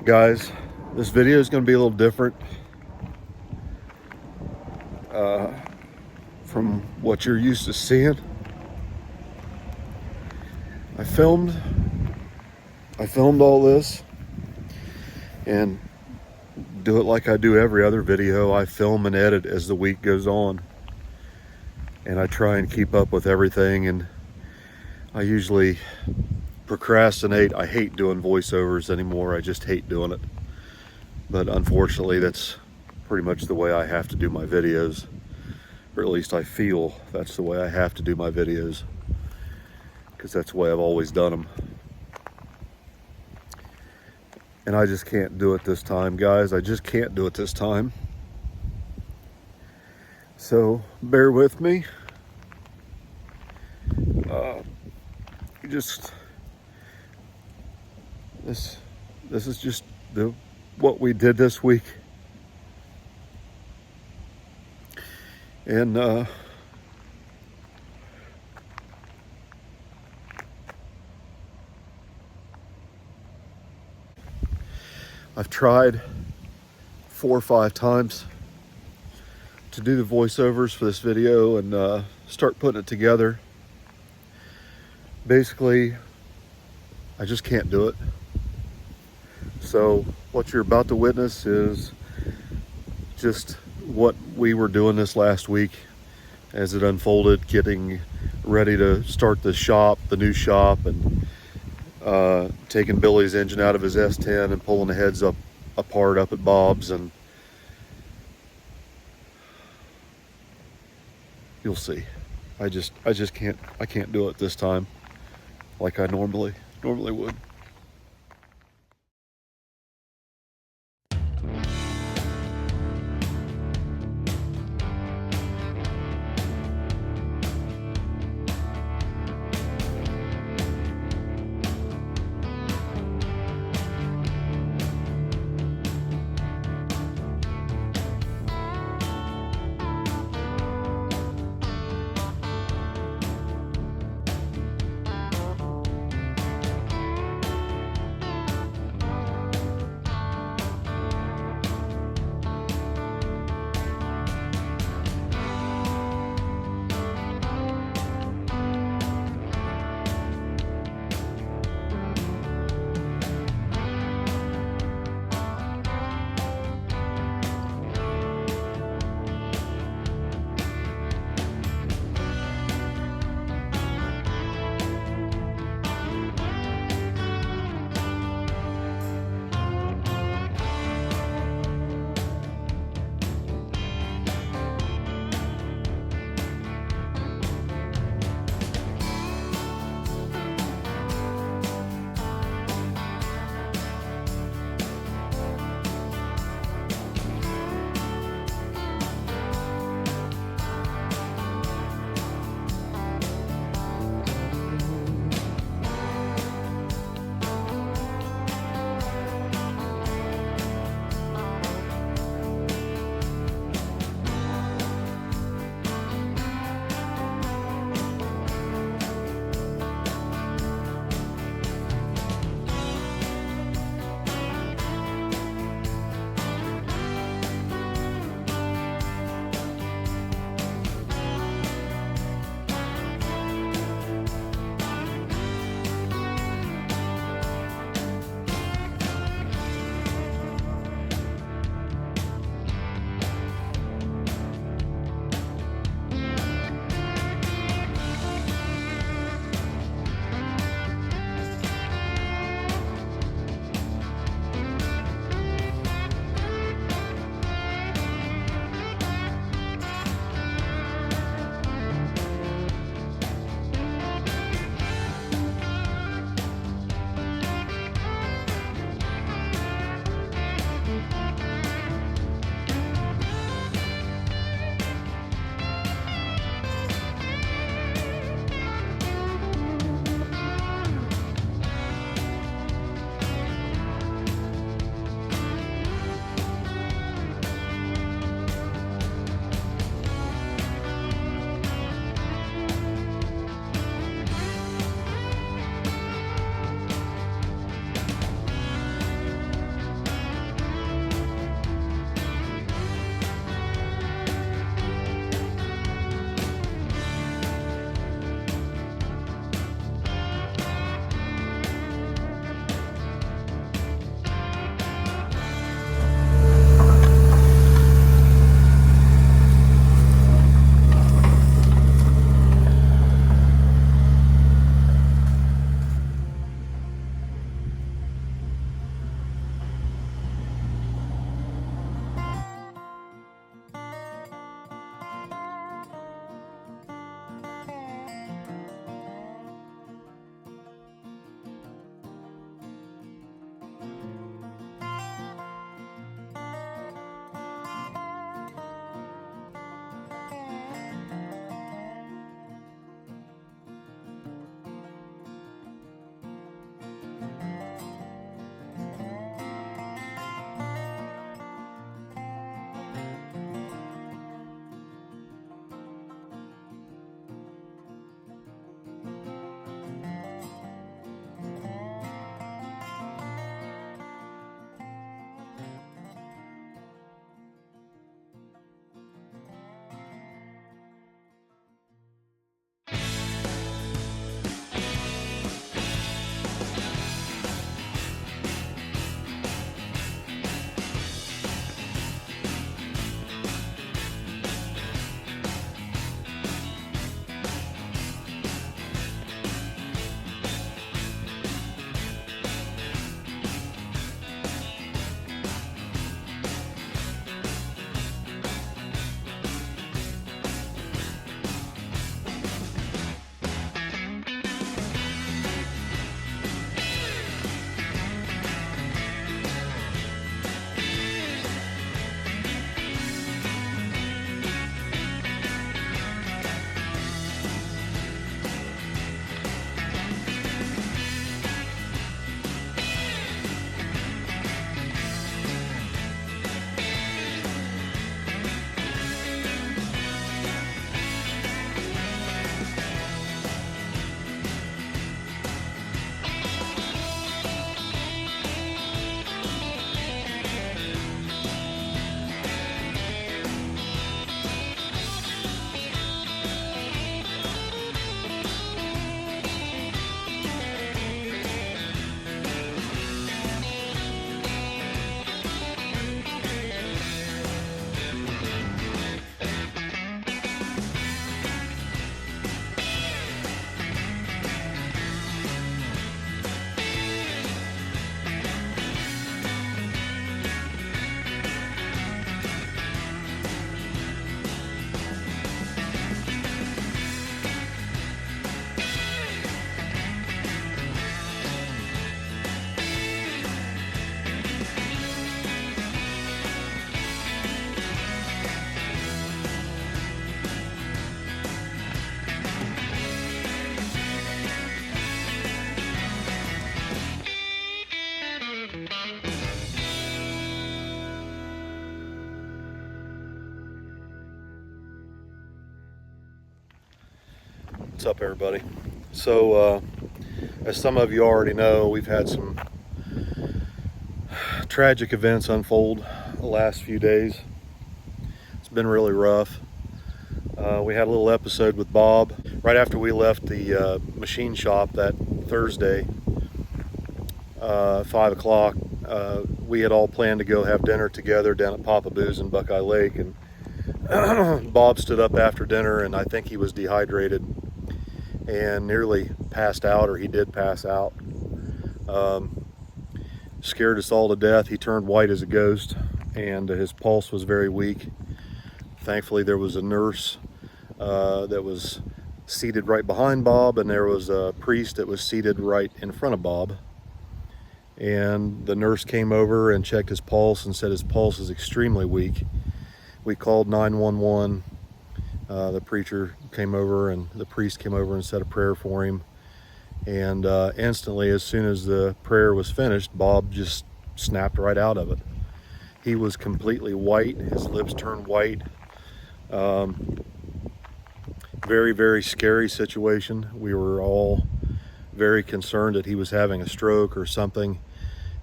Guys, this video is going to be a little different from what you're used to seeing. I filmed all this and do it like I do every other video. I film and edit as the week goes on, and I try and keep up with everything, and I usually procrastinate. I hate doing voiceovers anymore. I just hate doing it. But unfortunately, that's pretty much the way I have to do my videos, or at least I feel that's the way I have to do my videos, because that's the way I've always done them. And I just can't do it this time, guys. I just can't do it this time. So bear with me. This is just what we did this week. And I've tried 4 or 5 times to do the voiceovers for this video and start putting it together. Basically, I just can't do it. So what you're about to witness is just what we were doing this last week as it unfolded, getting ready to start the new shop, and taking Billy's engine out of his S10 and pulling the heads apart up at Bob's, and you'll see. I can't do it this time like I normally would. What's up, everybody? So as some of you already know, we've had some tragic events unfold the last few days. It's been really rough. We had a little episode with Bob right after we left the machine shop that Thursday, 5 o'clock. We had all planned to go have dinner together down at Papa Boo's in Buckeye Lake, and Bob stood up after dinner, and I think he was dehydrated and nearly passed out, or he did pass out. Scared us all to death. He turned white as a ghost, and his pulse was very weak. Thankfully, there was a nurse that was seated right behind Bob, and there was a priest that was seated right in front of Bob. And the nurse came over and checked his pulse and said his pulse is extremely weak. We called 911. The preacher came over and the priest came over and said a prayer for him. And instantly, as soon as the prayer was finished, Bob just snapped right out of it. He was completely white. His lips turned white. Very, very scary situation. We were all very concerned that he was having a stroke or something.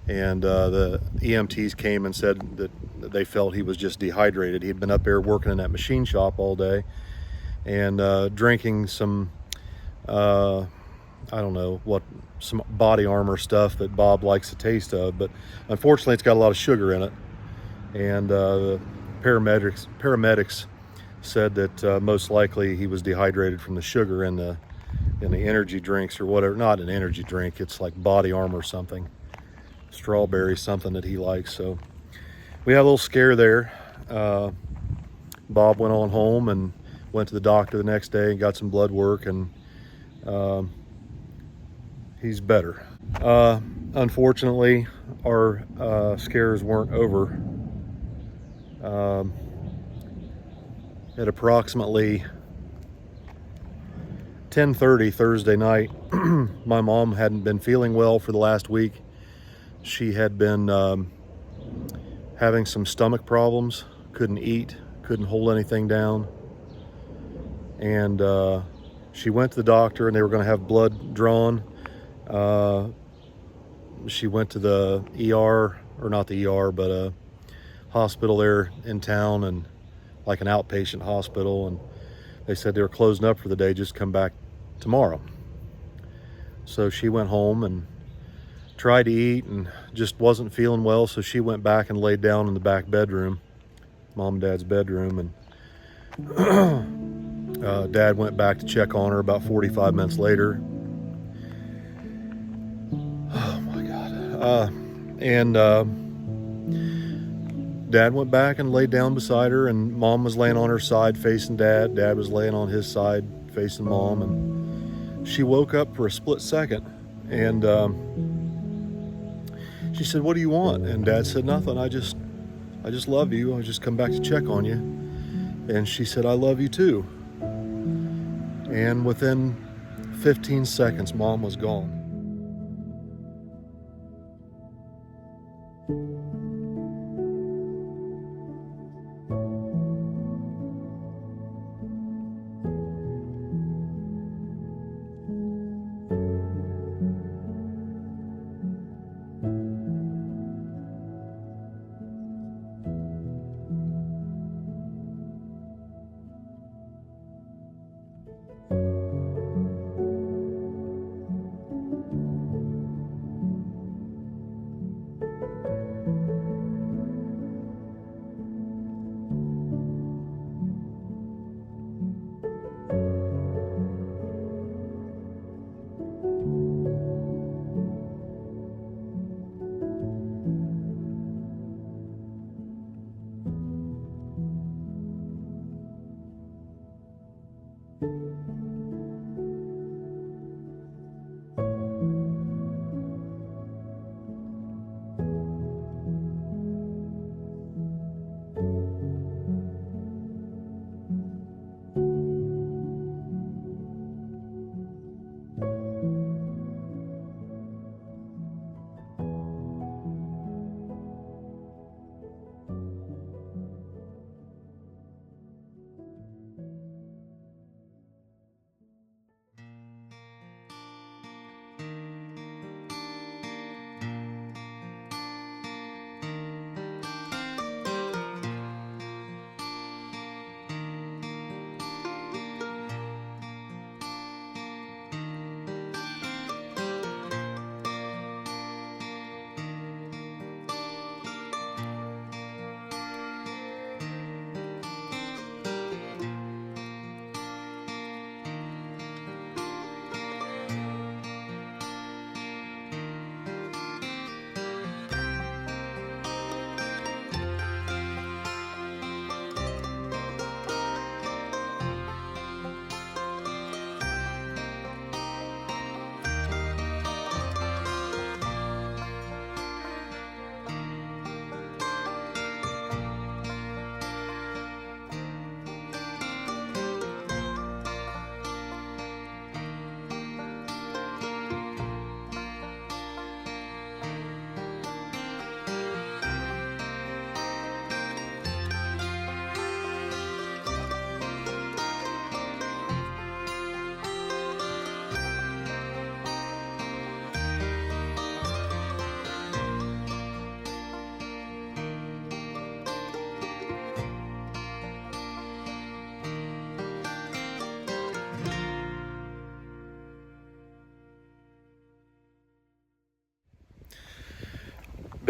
And the EMTs came and said that they felt he was just dehydrated. He'd been up there working in that machine shop all day and drinking some, I don't know what, some body armor stuff that Bob likes the taste of, but unfortunately it's got a lot of sugar in it. And the paramedics said that most likely he was dehydrated from the sugar in the energy drinks or whatever. Not an energy drink, it's like body armor or something. Strawberry, something that he likes. So we had a little scare there. Bob went on home and went to the doctor the next day and got some blood work, and he's better. Unfortunately, our scares weren't over. At approximately 10:30 Thursday night, my mom hadn't been feeling well for the last week. She had been having some stomach problems, couldn't eat, couldn't hold anything down. And she went to the doctor and they were going to have blood drawn. She went to the ER, or not the ER, but a hospital there in town, and like an outpatient hospital. And they said they were closing up for the day, just come back tomorrow. So she went home and tried to eat and just wasn't feeling well, so she went back and laid down in the back bedroom, mom and dad's bedroom, and dad went back to check on her about 45 minutes later. Oh my God. And dad went back and laid down beside her, and mom was laying on her side facing dad. Dad was laying on his side facing mom, and she woke up for a split second, and she said, "What do you want?" And dad said, "Nothing. I just love you. I just come back to check on you." And she said, "I love you too." And within 15 seconds, mom was gone.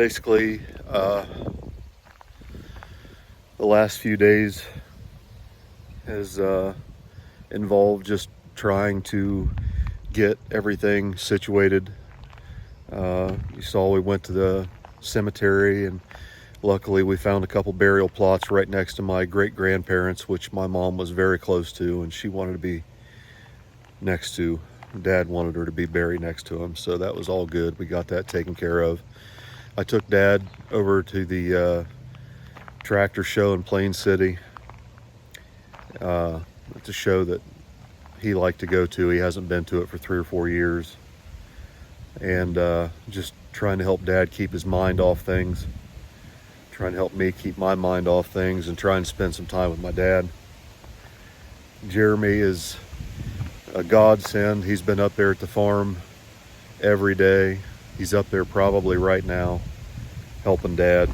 basically, the last few days has involved just trying to get everything situated. You saw we went to the cemetery, and luckily we found a couple burial plots right next to my great-grandparents, which my mom was very close to, and she wanted to be next to. Dad wanted her to be buried next to him, so that was all good. We got that taken care of. I took Dad over to the tractor show in Plain City. It's a show that he liked to go to. He hasn't been to it for 3 or 4 years. And just trying to help Dad keep his mind off things. Trying to help me keep my mind off things and try and spend some time with my dad. Jeremy is a godsend. He's been up there at the farm every day. He's up there probably right now, helping Dad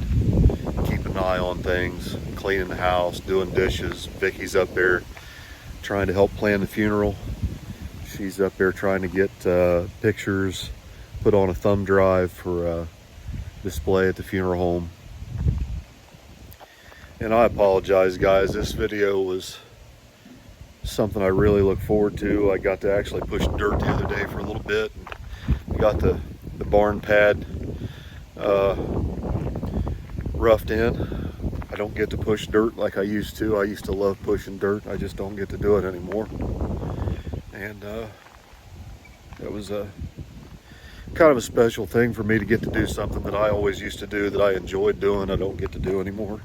keep an eye on things, cleaning the house, doing dishes. Vicky's up there trying to help plan the funeral. She's up there trying to get pictures put on a thumb drive for display at the funeral home. And I apologize, guys. This video was something I really look forward to. I got to actually push dirt the other day for a little bit. We got the barn pad roughed in. I don't get to push dirt like I used to. I used to love pushing dirt. I just don't get to do it anymore. And it was a kind of a special thing for me to get to do something that I always used to do, that I enjoyed doing. I don't get to do anymore.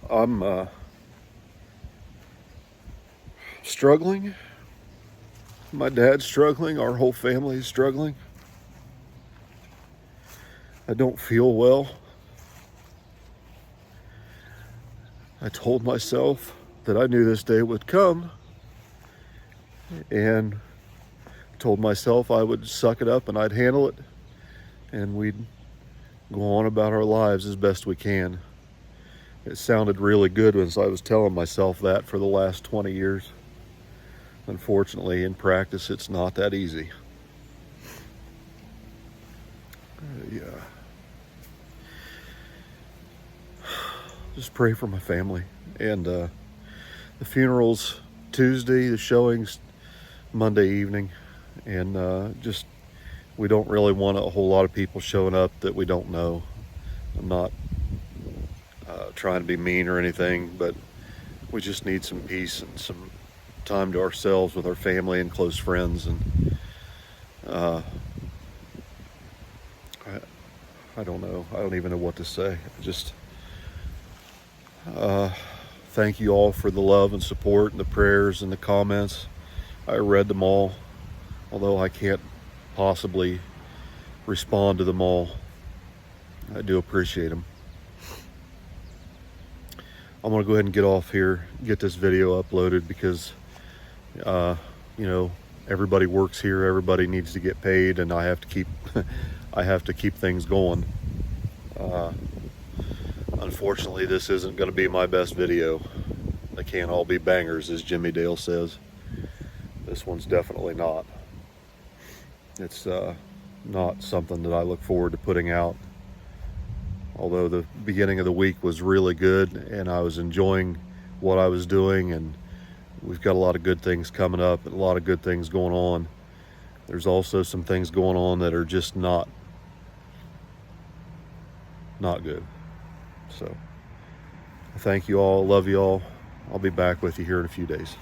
I'm struggling. My dad's struggling. Our whole family is struggling. I don't feel well. I told myself that I knew this day would come, and told myself I would suck it up and I'd handle it, and we'd go on about our lives as best we can. It sounded really good as I was telling myself that for the last 20 years. Unfortunately, in practice, it's not that easy. Yeah. Just pray for my family. And the funeral's Tuesday, the showing's Monday evening. And just, we don't really want a whole lot of people showing up that we don't know. I'm not trying to be mean or anything, but we just need some peace and some time to ourselves with our family and close friends. And I don't know. I don't even know what to say. Just thank you all for the love and support and the prayers and the comments. I read them all, although I can't possibly respond to them all. I do appreciate them. I'm gonna go ahead and get off here, get this video uploaded, because you know, everybody works here, everybody needs to get paid, and I have to keep I have to keep things going. Unfortunately, this isn't going to be my best video. They can't all be bangers, as Jimmy Dale says. This one's definitely not. It's not something that I look forward to putting out. Although the beginning of the week was really good and I was enjoying what I was doing, and we've got a lot of good things coming up and a lot of good things going on. There's also some things going on that are just not good. So thank you all, love you all. I'll be back with you here in a few days.